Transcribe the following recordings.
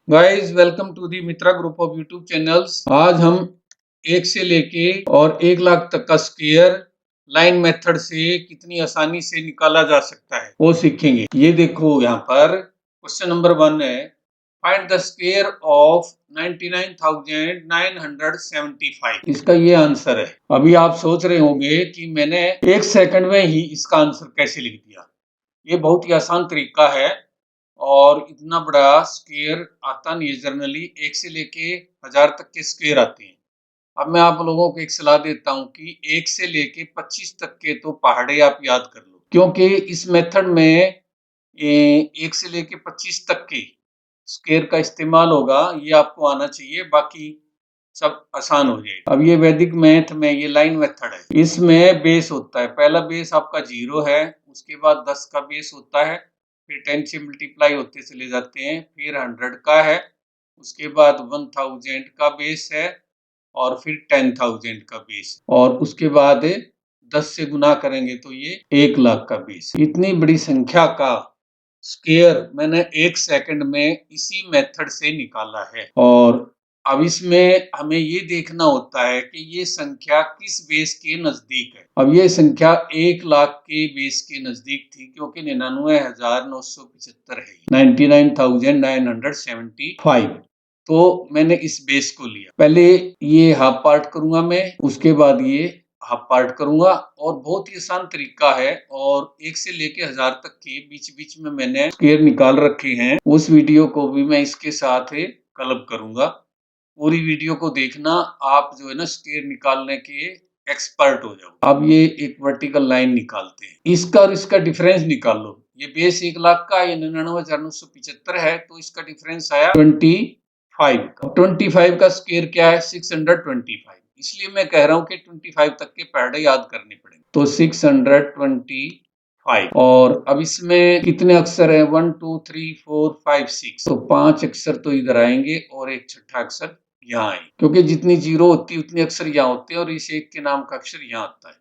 Guys welcome to the Mitra group of YouTube channels. आज हम 1 से लेके और 1 लाख तक का स्क्वायर लाइन मेथड से कितनी आसानी से निकाला जा सकता है वो सीखेंगे। ये देखो यहाँ पर क्वेश्चन नंबर 1 है, फाइंड द स्क्वायर ऑफ 99,975। इसका ये आंसर है। अभी आप सोच रहे होंगे कि मैंने 1 सेकंड में ही इसका आंसर कैसे लिख दिया। ये बहुत ही आसान तरीका है और इतना बड़ा स्क्वायर आता नहीं है। जनरली 1 से लेके 1000 तक के स्क्वायर आते हैं। अब मैं आप लोगों को एक सलाह देता हूँ कि 1 से लेके 25 तक के तो पहाड़े आप याद कर लो, क्योंकि इस मेथड में 1 से लेके 25 तक के स्क्वायर का इस्तेमाल होगा। ये आपको आना चाहिए, बाकी सब आसान हो जाएगा। अब ये वैदिक मैथ में ये लाइन मेथड है, इसमें बेस होता है। पहला बेस आपका 0 है, उसके बाद 10 का बेस होता है, फिर 10 से मल्टीप्लाई होते चले जाते हैं, फिर 100 का है, उसके बाद 1000 का बेस है और फिर 10,000 का बेस, और उसके बाद 10 से गुना करेंगे तो ये 1 लाख का बेस। इतनी बड़ी संख्या का स्क्वायर मैंने 1 सेकंड में इसी मेथड से निकाला है। और अब इसमें हमें ये देखना होता है कि ये संख्या किस बेस के नजदीक है। अब ये संख्या 1 लाख के बेस के नजदीक थी, क्योंकि 99,975 है, 99,975। तो मैंने इस बेस को लिया। पहले ये हाफ पार्ट करूंगा मैं, उसके बाद ये हाफ पार्ट करूंगा, और बहुत ही आसान तरीका है। और 1 से लेके 1000 तक के बीच बीच में मैंने स्क्वायर निकाल रखे हैं। उस वीडियो को भी मैं इसके साथ क्लब करूंगा। पूरी वीडियो को देखना, आप जो है ना स्क्वायर निकालने के एक्सपर्ट हो जाओ। अब ये एक वर्टिकल लाइन निकालते हैं, इसका और इसका डिफरेंस निकाल लो। ये बेस 1 लाख का, ये 99,975 है, तो इसका डिफरेंस आया 25 का। 25 का स्क्वायर क्या है? 625। इसलिए मैं कह रहा हूं कि 25 तक के पहाड़े याद करने पड़ेंगे। तो 625। और अब इसमें कितने अक्षर हैं? 1 2 3 4 5 6। तो 5 अक्षर तो इधर आएंगे और एक छठा अक्षर यहाँ आएंगे, क्योंकि जितनी जीरो होती है उतने अक्षर यहाँ होते हैं, और इस एक के नाम का अक्षर यहाँ आता है।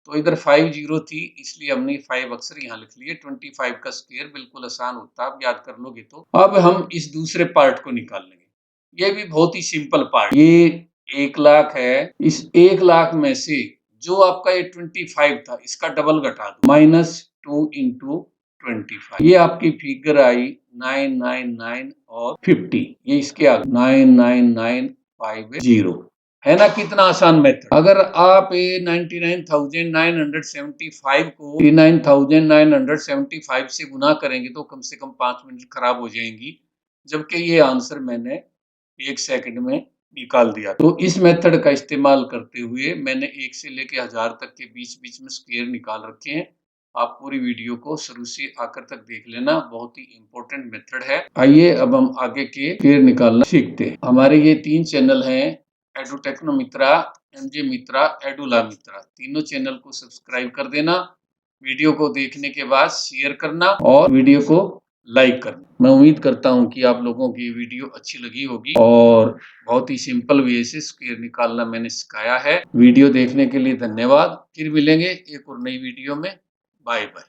तो इधर 5 जीरो थी, इसलिए हमने 5 अक्षर यहाँ लिख लिए। 25 का स्क्वायर बिल्कुल आसान होता है, आप याद कर लोगे तो। अब हम इस दूसरे पार्ट को निकाल लेंगे। ये भी बहुत ही सिंपल पार्ट। ये 1 लाख है, इस 1 लाख में से जो आपका ये 25 था, इसका डबल घटा दो, -2 इंटू 25। ये आपकी फिगर आई 999 और 50। ये इसके आगे 99950 है ना। कितना आसान मेथड। अगर आप 99,975 को 39,975 से गुना करेंगे तो कम से कम 5 मिनट खराब हो जाएंगी, जबकि ये आंसर मैंने 1 सेकंड में निकाल दिया। तो इस मेथड का इस्तेमाल करते हुए मैंने 1 से लेके 1000 तक के बीच बीच में स्क्वायर निकाल रखे हैं। आप पूरी वीडियो को शुरू से आखिर तक देख लेना, बहुत ही इंपॉर्टेंट मेथड है। आइए अब हम आगे के स्क्वायर निकालना सीखते हैं। हमारे ये 3 चैनल हैं, एडुटेक्नो मित्रा, एमजे मित्रा, एडुला मित्रा। तीनों चैनल को सब्सक्राइब कर देना। वीडियो को देखने के बाद शेयर करना और वीडियो को लाइक करना। मैं उम्मीद करता हूं कि आप लोगों की वीडियो अच्छी लगी होगी, और बहुत ही सिंपल वे से स्क्वायर निकालना मैंने सिखाया है। वीडियो देखने के लिए धन्यवाद। फिर मिलेंगे एक और नई वीडियो में। Bye bye.